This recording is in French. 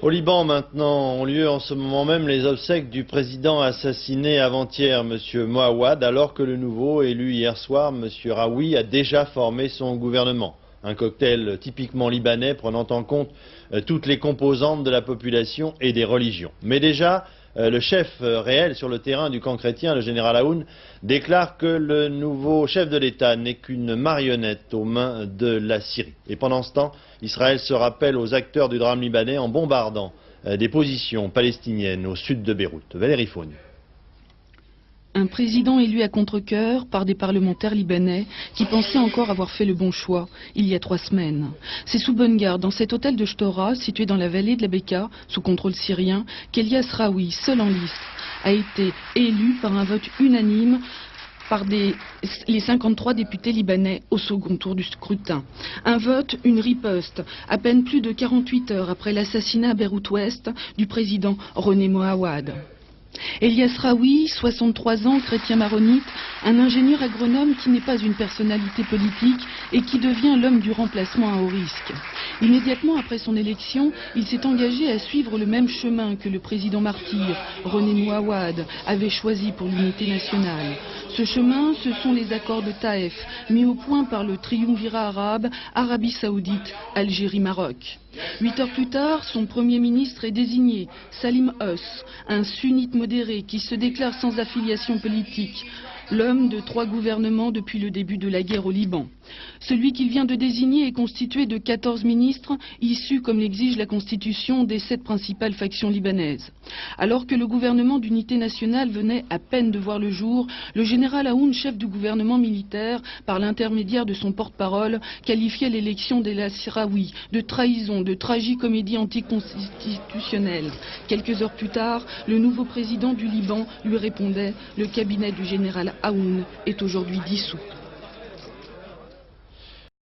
Au Liban maintenant ont lieu en ce moment même les obsèques du président assassiné avant-hier, M. Moawad, alors que le nouveau élu hier soir, M. Raoui, a déjà formé son gouvernement. Un cocktail typiquement libanais prenant en compte toutes les composantes de la population et des religions. Mais déjà, le chef réel sur le terrain du camp chrétien, le général Aoun, déclare que le nouveau chef de l'État n'est qu'une marionnette aux mains de la Syrie. Et pendant ce temps, Israël se rappelle aux acteurs du drame libanais en bombardant des positions palestiniennes au sud de Beyrouth. Valérie Faune. Un président élu à contre-cœur par des parlementaires libanais qui pensaient encore avoir fait le bon choix il y a 3 semaines. C'est sous bonne garde, dans cet hôtel de Shtora, situé dans la vallée de la Beka, sous contrôle syrien, qu'Elias Raoui, seul en liste, a été élu par un vote unanime par les 53 députés libanais au second tour du scrutin. Un vote, une riposte, à peine plus de 48 heures après l'assassinat à Beyrouth-Ouest du président René Moawad. Elias Raoui, 63 ans, chrétien maronite, un ingénieur agronome qui n'est pas une personnalité politique et qui devient l'homme du remplacement à haut risque. Immédiatement après son élection, il s'est engagé à suivre le même chemin que le président martyr, René Moawad, avait choisi pour l'unité nationale. Ce chemin, ce sont les accords de Taïf, mis au point par le triumvirat arabe, Arabie Saoudite, Algérie, Maroc. 8 heures plus tard, son premier ministre est désigné, Salim Huss, un sunnite modéré qui se déclare sans affiliation politique, l'homme de 3 gouvernements depuis le début de la guerre au Liban. Celui qu'il vient de désigner est constitué de 14 ministres, issus, comme l'exige la Constitution, des 7 principales factions libanaises. Alors que le gouvernement d'unité nationale venait à peine de voir le jour, le général Aoun, chef du gouvernement militaire, par l'intermédiaire de son porte-parole, qualifiait l'élection d'Elias Raoui de trahison, de tragicomédie anticonstitutionnelle. Quelques heures plus tard, le nouveau président du Liban lui répondait « Le cabinet du général Aoun est aujourd'hui dissous ».